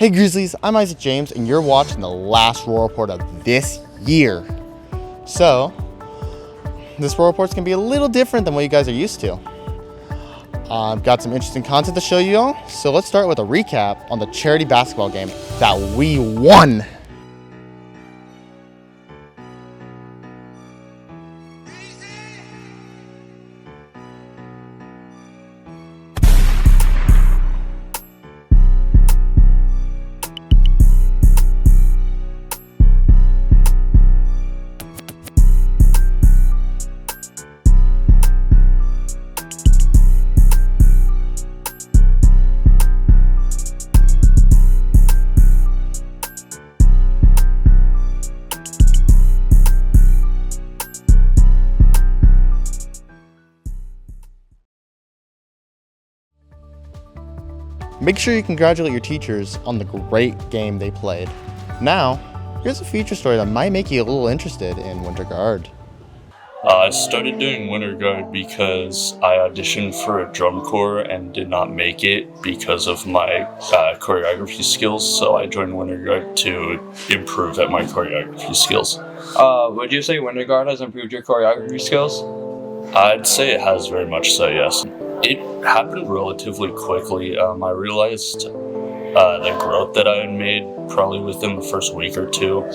Hey Grizzlies, I'm Isaac James and you're watching the last Roar Report of this year. So, this Roar Report's gonna be a little different than what you guys are used to. I've got some interesting content to show you all, so let's start with a recap on the charity basketball game that we won. Make sure you congratulate your teachers on the great game they played. Now, here's a feature story that might make you a little interested in Winter Guard. I started doing Winter Guard because I auditioned for a drum corps and did not make it because of my choreography skills, so I joined Winter Guard to improve at my choreography skills. Would you say Winter Guard has improved your choreography skills? I'd say it has very much so, yes. It happened relatively quickly. I realized the growth that I had made probably within the first week or two.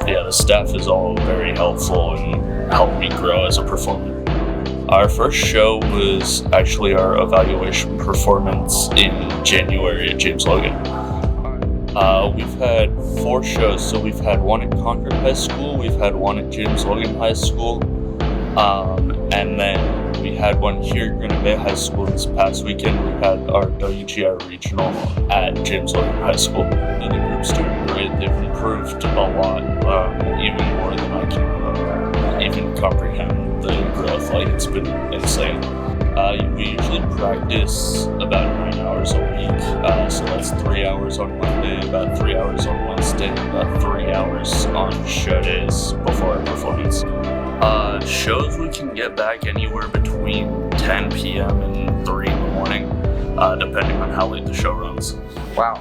The staff is all very helpful and helped me grow as a performer. Our first show was actually our evaluation performance in January at James Logan. We've had 4 shows, so we've had one at Concord High School, we've had one at James Logan High School, and then we had one here at Granite Bay High School this past weekend. We had our WGI Regional at James Logan High School. The group's doing great. They've improved a lot, even more than I can even comprehend the growth. Like, it's been insane. We usually practice about 9 hours a week, so that's 3 hours on Monday, about 3 hours on Wednesday, about 3 hours on show days before our performance. Shows we can get back anywhere between 10 p.m. and 3 in the morning, depending on how late the show runs. Wow.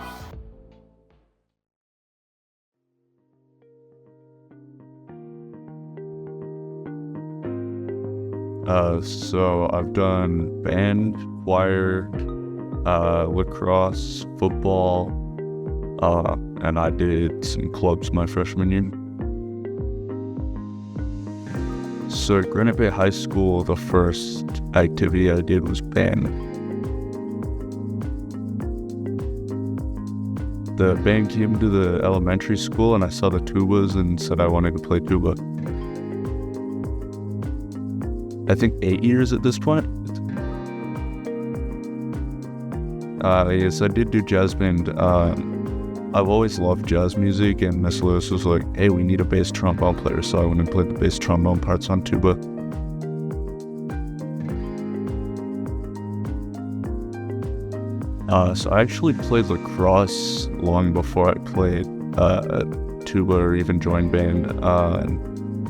So I've done band, choir, lacrosse, football, and I did some clubs my freshman year. So at Granite Bay High School, the first activity I did was band. The band came to the elementary school and I saw the tubas and said I wanted to play tuba. I think 8 years at this point. Yes, I did do jazz band. I've always loved jazz music, and Miss Lewis was like, hey, we need a bass trombone player, so I went and played the bass trombone parts on tuba. So I actually played lacrosse long before I played tuba or even joined band.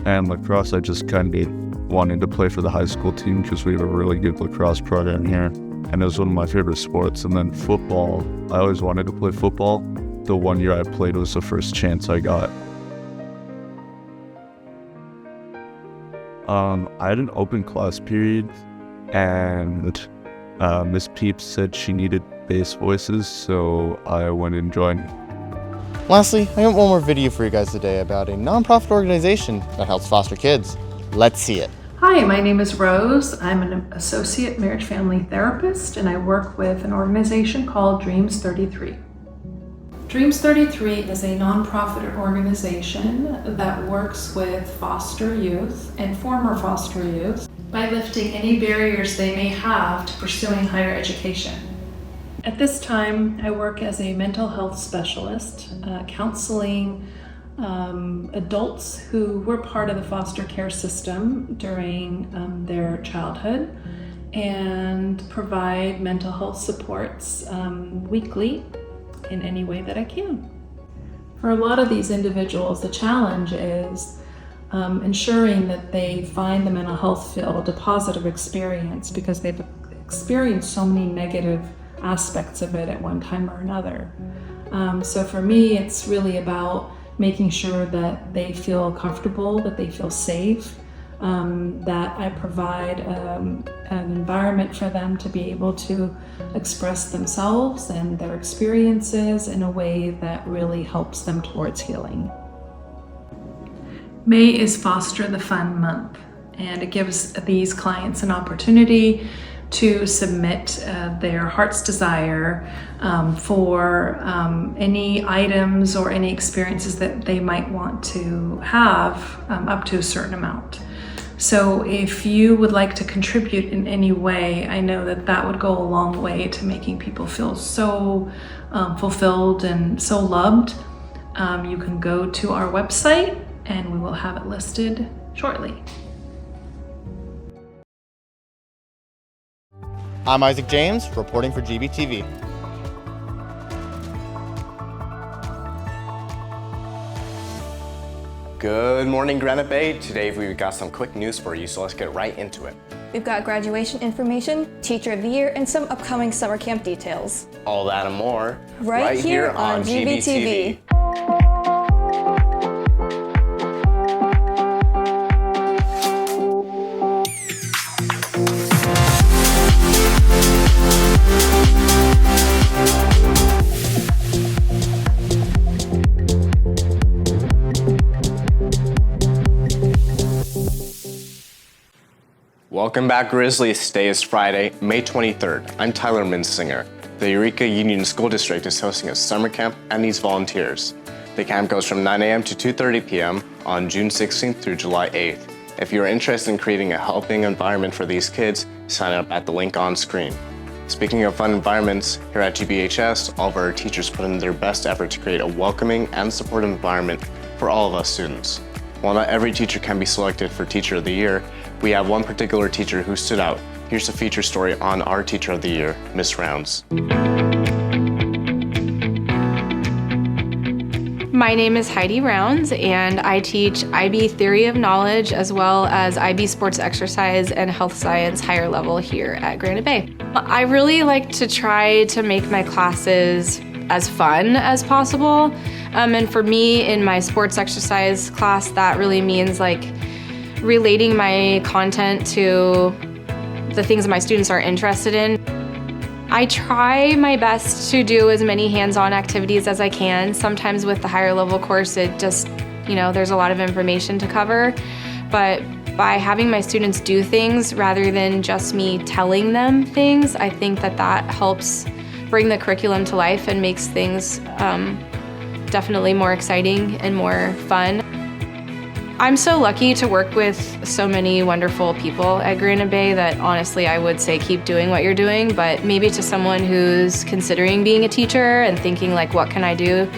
And lacrosse, I just kind of wanted to play for the high school team because we have a really good lacrosse program here, and it was one of my favorite sports. And then football, I always wanted to play football. The 1 year I played was the first chance I got. I had an open class period, and Miss Peeps said she needed bass voices, so I went and joined. Lastly, I got one more video for you guys today about a non-profit organization that helps foster kids. Let's see it. Hi, my name is Rose. I'm an associate marriage family therapist, and I work with an organization called Dreams 33. Dreams 33 is a nonprofit organization that works with foster youth and former foster youth by lifting any barriers they may have to pursuing higher education. At this time, I work as a mental health specialist, counseling adults who were part of the foster care system during their childhood, and provide mental health supports weekly in any way that I can. For a lot of these individuals, the challenge is ensuring that they find the mental health field a positive experience, because they've experienced so many negative aspects of it at one time or another. So for me, it's really about making sure that they feel comfortable, that they feel safe, that I provide an environment for them to be able to express themselves and their experiences in a way that really helps them towards healing. May is Foster the Fun Month, and it gives these clients an opportunity to submit their heart's desire for any items or any experiences that they might want to have up to a certain amount. So if you would like to contribute in any way, I know that that would go a long way to making people feel so fulfilled and so loved. You can go to our website and we will have it listed shortly. I'm Isaac James, reporting for GBTV. Good morning, Granite Bay. Today we've got some quick news for you, so let's get right into it. We've got graduation information, Teacher of the Year, and some upcoming summer camp details. All that and more Right here on GBTV. Welcome back, Grizzlies. Today is Friday, May 23rd. I'm Tyler Minsinger. The Eureka Union School District is hosting a summer camp and needs volunteers. The camp goes from 9 a.m. to 2:30 p.m. on June 16th through July 8th. If you're interested in creating a helping environment for these kids, sign up at the link on screen. Speaking of fun environments, here at GBHS, all of our teachers put in their best effort to create a welcoming and supportive environment for all of us students. While not every teacher can be selected for Teacher of the Year, we have one particular teacher who stood out. Here's a feature story on our Teacher of the Year, Miss Rounds. My name is Heidi Rounds, and I teach IB Theory of Knowledge as well as IB Sports Exercise and Health Science higher level here at Granite Bay. I really like to try to make my classes as fun as possible. And for me, in my sports exercise class, that really means like relating my content to the things that my students are interested in. I try my best to do as many hands-on activities as I can. Sometimes with the higher level course, it just, there's a lot of information to cover. But by having my students do things rather than just me telling them things, I think that helps bring the curriculum to life and makes things definitely more exciting and more fun. I'm so lucky to work with so many wonderful people at Granite Bay that honestly I would say keep doing what you're doing, but maybe to someone who's considering being a teacher and thinking like, what can I do?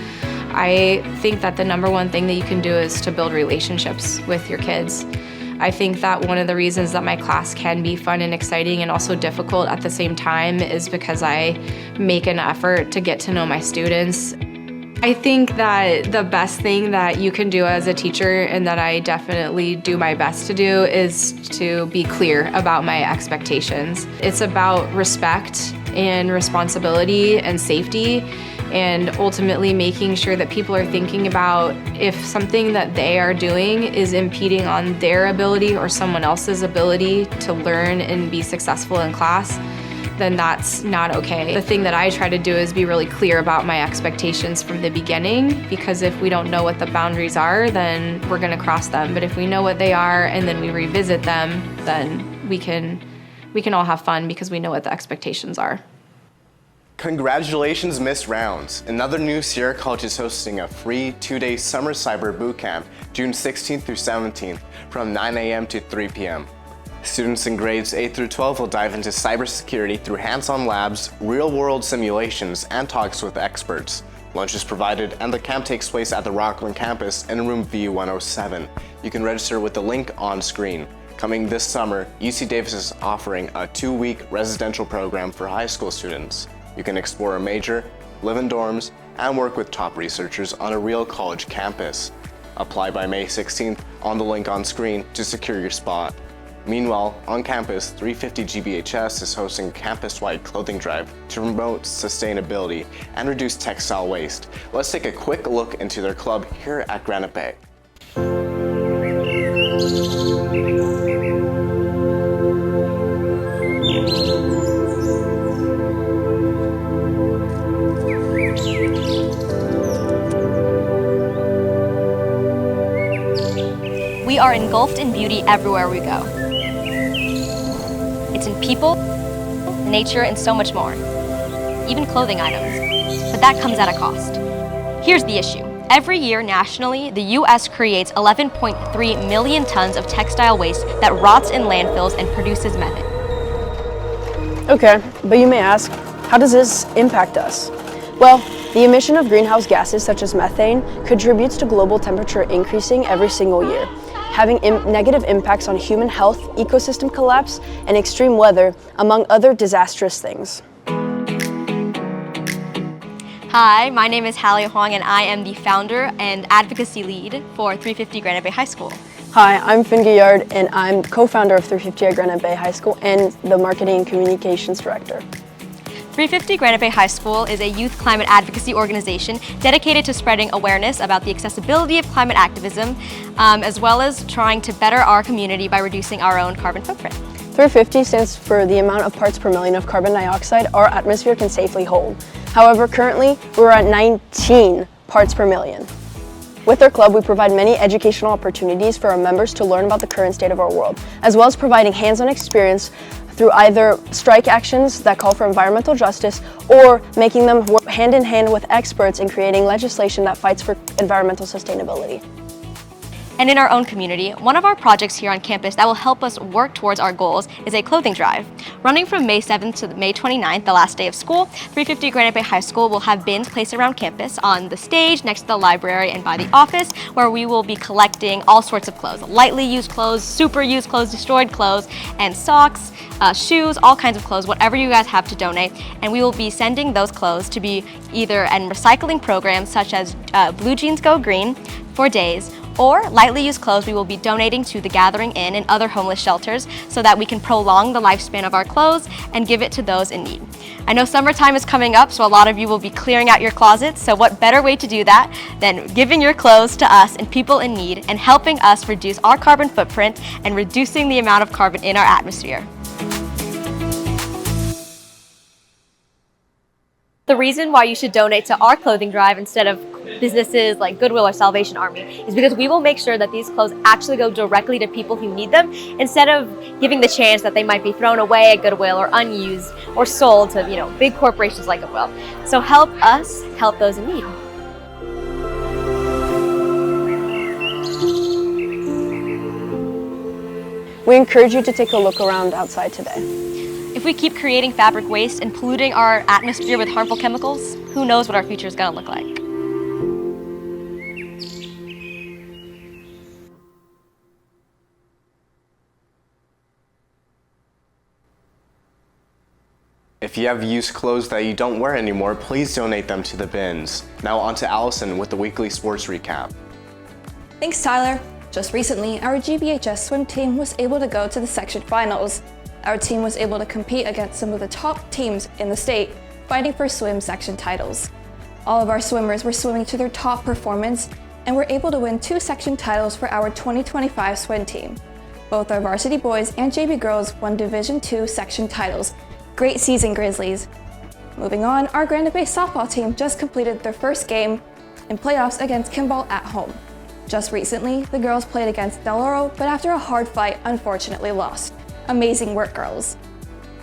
I think that the number one thing that you can do is to build relationships with your kids. I think that one of the reasons that my class can be fun and exciting and also difficult at the same time is because I make an effort to get to know my students. I think that the best thing that you can do as a teacher, and that I definitely do my best to do, is to be clear about my expectations. It's about respect and responsibility and safety, and ultimately making sure that people are thinking about if something that they are doing is impeding on their ability or someone else's ability to learn and be successful in class, then that's not okay. The thing that I try to do is be really clear about my expectations from the beginning, because if we don't know what the boundaries are, then we're gonna cross them. But if we know what they are and then we revisit them, then we can all have fun because we know what the expectations are. Congratulations, Miss Rounds. Another news, Sierra College is hosting a free 2-day summer cyber boot camp, June 16th through 17th, from 9 a.m. to 3 p.m. Students in grades 8 through 12 will dive into cybersecurity through hands-on labs, real-world simulations, and talks with experts. Lunch is provided, and the camp takes place at the Rockland campus in room V107. You can register with the link on screen. Coming this summer, UC Davis is offering a 2-week residential program for high school students. You can explore a major, live in dorms, and work with top researchers on a real college campus. Apply by May 16th on the link on screen to secure your spot. Meanwhile, on campus, 350 GBHS is hosting a campus-wide clothing drive to promote sustainability and reduce textile waste. Let's take a quick look into their club here at Granite Bay. We are engulfed in beauty everywhere we go. It's in people, nature, and so much more. Even clothing items. But that comes at a cost. Here's the issue. Every year nationally, the U.S. creates 11.3 million tons of textile waste that rots in landfills and produces methane. Okay, but you may ask, how does this impact us? Well, the emission of greenhouse gases such as methane contributes to global temperature increasing every single year, having negative impacts on human health, ecosystem collapse, and extreme weather, among other disastrous things. Hi, my name is Hallie Huang, and I am the founder and advocacy lead for 350 Granite Bay High School. Hi, I'm Finn Guyard, and I'm co-founder of 350 at Granite Bay High School and the Marketing and Communications Director. 350 Granite Bay High School is a youth climate advocacy organization dedicated to spreading awareness about the accessibility of climate activism, as well as trying to better our community by reducing our own carbon footprint. 350 stands for the amount of parts per million of carbon dioxide our atmosphere can safely hold. However, currently, we're at 19 parts per million. With our club, we provide many educational opportunities for our members to learn about the current state of our world, as well as providing hands-on experience through either strike actions that call for environmental justice or making them work hand in hand with experts in creating legislation that fights for environmental sustainability. And in our own community, one of our projects here on campus that will help us work towards our goals is a clothing drive. Running from May 7th to May 29th, the last day of school, 350 Granite Bay High School will have bins placed around campus on the stage, next to the library, and by the office, where we will be collecting all sorts of clothes. Lightly used clothes, super used clothes, destroyed clothes, and socks, shoes, all kinds of clothes, whatever you guys have to donate. And we will be sending those clothes to be either in recycling programs such as Blue Jeans Go Green for days, or lightly used clothes we will be donating to the Gathering Inn and other homeless shelters so that we can prolong the lifespan of our clothes and give it to those in need. I know summertime is coming up, so a lot of you will be clearing out your closets, so what better way to do that than giving your clothes to us and people in need and helping us reduce our carbon footprint and reducing the amount of carbon in our atmosphere. The reason why you should donate to our clothing drive instead of businesses like Goodwill or Salvation Army is because we will make sure that these clothes actually go directly to people who need them instead of giving the chance that they might be thrown away at Goodwill or unused or sold to, big corporations like Goodwill. So help us help those in need. We encourage you to take a look around outside today. If we keep creating fabric waste and polluting our atmosphere with harmful chemicals, who knows what our future is going to look like. If you have used clothes that you don't wear anymore, please donate them to the bins. Now on to Allison with the weekly sports recap. Thanks, Tyler. Just recently, our GBHS swim team was able to go to the section finals. Our team was able to compete against some of the top teams in the state, fighting for swim section titles. All of our swimmers were swimming to their top performance and were able to win 2 section titles for our 2025 swim team. Both our varsity boys and JV girls won Division II section titles. Great season, Grizzlies. Moving on, our Granite Bay softball team just completed their first game in playoffs against Kimball at home. Just recently, the girls played against Del Oro, but after a hard fight, unfortunately lost. Amazing work, girls.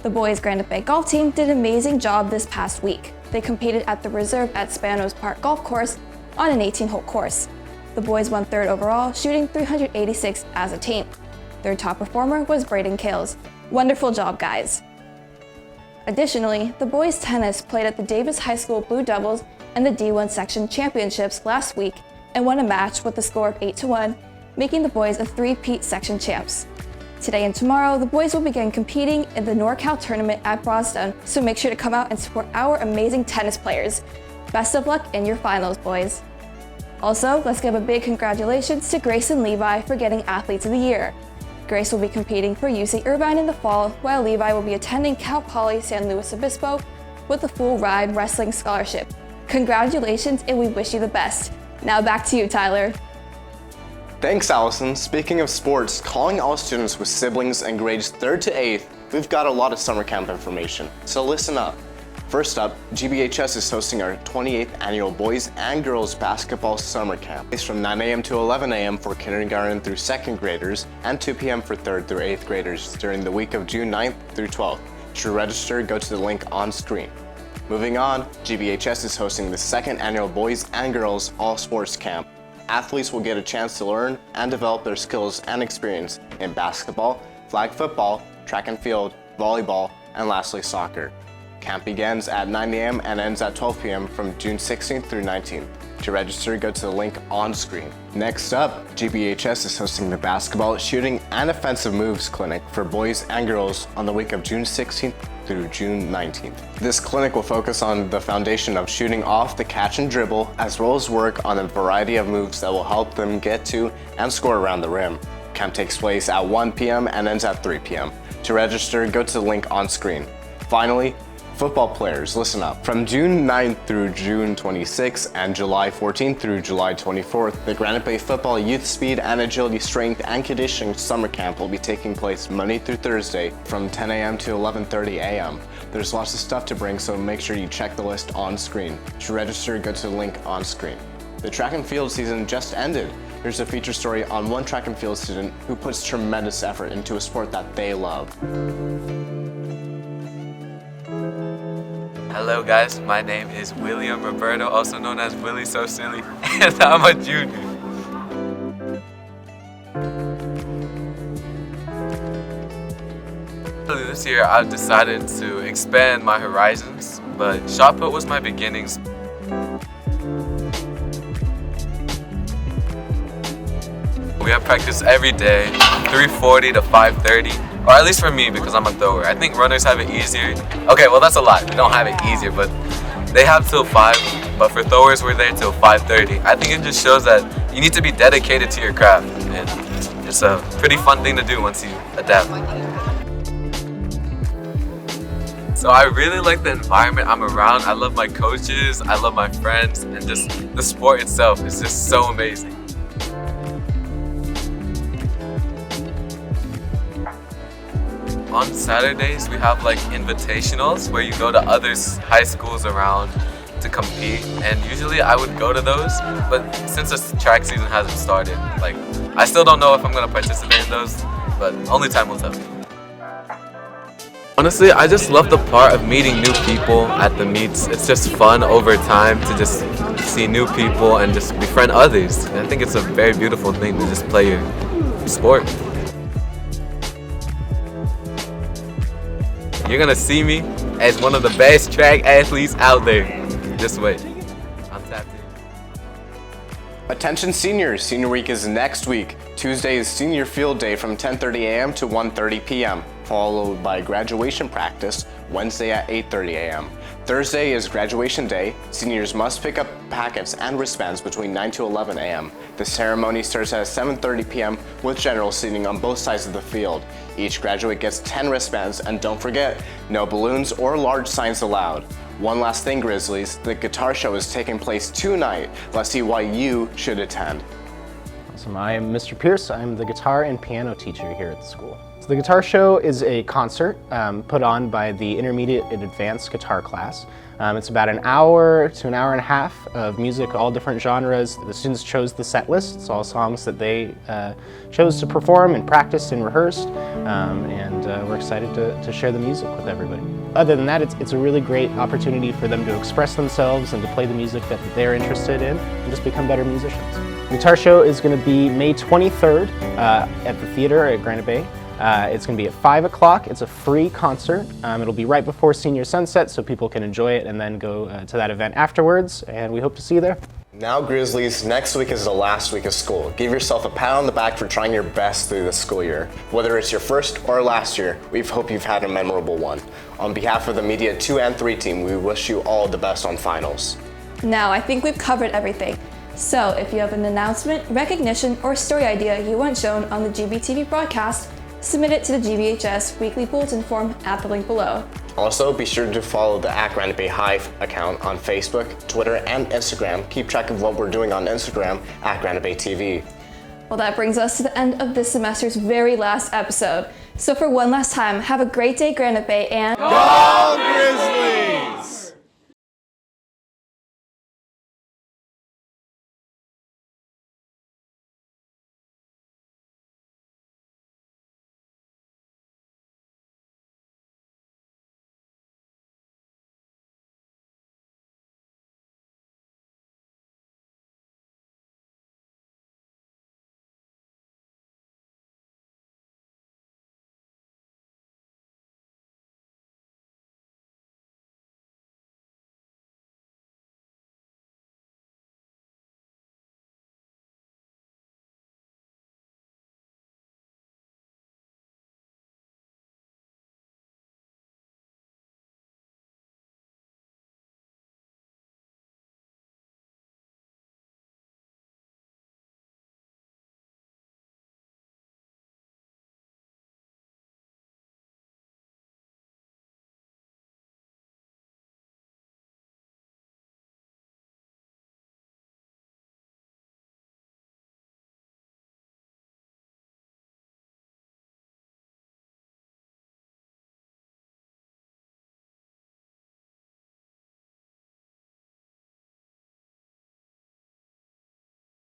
The boys' Granite Bay golf team did an amazing job this past week. They competed at the reserve at Spanos Park Golf Course on an 18-hole course. The boys won 3rd overall, shooting 386 as a team. Their top performer was Braden Kales. Wonderful job, guys. Additionally, the boys' tennis played at the Davis High School Blue Devils and the D1 Section Championships last week and won a match with a score of 8-1, making the boys a 3-peat section champs. Today and tomorrow, the boys will begin competing in the NorCal tournament at Boston, so make sure to come out and support our amazing tennis players. Best of luck in your finals, boys. Also, let's give a big congratulations to Grace and Levi for getting Athletes of the Year. Grace will be competing for UC Irvine in the fall, while Levi will be attending Cal Poly San Luis Obispo with a full ride wrestling scholarship. Congratulations, and we wish you the best. Now back to you, Tyler. Thanks, Allison. Speaking of sports, calling all students with siblings in grades 3rd to 8th, we've got a lot of summer camp information, so listen up. First up, GBHS is hosting our 28th annual Boys and Girls Basketball Summer Camp. It's from 9 a.m. to 11 a.m. for kindergarten through 2nd graders and 2 p.m. for 3rd through 8th graders during the week of June 9th through 12th. To register, go to the link on screen. Moving on, GBHS is hosting the 2nd annual Boys and Girls All Sports Camp. Athletes will get a chance to learn and develop their skills and experience in basketball, flag football, track and field, volleyball, and lastly soccer. Camp begins at 9 a.m. and ends at 12 p.m. from June 16th through 19th. To register, go to the link on screen. Next up, GBHS is hosting the Basketball Shooting and Offensive Moves Clinic for boys and girls on the week of June 16th through June 19th. This clinic will focus on the foundation of shooting off the catch and dribble, as well as work on a variety of moves that will help them get to and score around the rim. Camp takes place at 1 p.m. and ends at 3 p.m. To register, go to the link on screen. Finally, football players, listen up. From June 9th through June 26th and July 14th through July 24th, the Granite Bay Football Youth Speed and Agility Strength and Conditioning Summer Camp will be taking place Monday through Thursday from 10 a.m. to 11:30 a.m. There's lots of stuff to bring, so make sure you check the list on screen. To register, go to the link on screen. The track and field season just ended. Here's a feature story on one track and field student who puts tremendous effort into a sport that they love. Hello guys, my name is William Roberto, also known as Willie So Silly, and I'm a junior. This year I've decided to expand my horizons, but shot put was my beginnings. We have practice every day, 3:40 to 5:30. Or at least for me, because I'm a thrower. I think runners have it easier. Okay, well that's a lie. We don't have it easier, but they have till 5. But for throwers, we're there till 5:30. I think it just shows that you need to be dedicated to your craft, and it's a pretty fun thing to do once you adapt. So I really like the environment I'm around. I love my coaches, I love my friends, and just the sport itself is just so amazing. On Saturdays, we have like invitationals where you go to other high schools around to compete, and usually I would go to those, but since the track season hasn't started, like I still don't know if I'm gonna participate in those, but only time will tell. Honestly, I just love the part of meeting new people at the meets. It's just fun over time to just see new people and just befriend others. And I think it's a very beautiful thing to just play your sport. You're gonna see me as one of the best track athletes out there. Just wait. I'm tapped in. Attention seniors, Senior Week is next week. Tuesday is Senior Field Day from 10:30 a.m. to 1:30 p.m., followed by graduation practice Wednesday at 8:30 a.m. Thursday is graduation day. Seniors must pick up packets and wristbands between 9 to 11 a.m. The ceremony starts at 7:30 p.m. with general seating on both sides of the field. Each graduate gets 10 wristbands, and don't forget, no balloons or large signs allowed. One last thing, Grizzlies, the guitar show is taking place tonight. Let's see why you should attend. Awesome. I am Mr. Pierce. I'm the guitar and piano teacher here at the school. So the guitar show is a concert put on by the intermediate and advanced guitar class. It's about an hour to an hour and a half of music, all different genres. The students chose the set list. It's all songs that they chose to perform and practiced and rehearsed. And we're excited to share the music with everybody. Other than that, it's a really great opportunity for them to express themselves and to play the music that they're interested in and just become better musicians. The guitar show is going to be May 23rd at the theater at Granite Bay. It's going to be at 5 o'clock. It's a free concert. It'll be right before senior sunset so people can enjoy it and then go to that event afterwards, and we hope to see you there. Now Grizzlies, next week is the last week of school. Give yourself a pat on the back for trying your best through the school year. Whether it's your first or last year, we hope you've had a memorable one. On behalf of the Media 2 and 3 team, we wish you all the best on finals. Now, I think we've covered everything. So if you have an announcement, recognition, or story idea you want shown on the GBTV broadcast, submit it to the GBHS weekly bulletin form at the link below. Also, be sure to follow the Granite Bay Hive account on Facebook, Twitter, and Instagram. Keep track of what we're doing on Instagram at Granite Bay TV. Well, that brings us to the end of this semester's very last episode. So for one last time, have a great day, Granite Bay, and Go Grizzlies!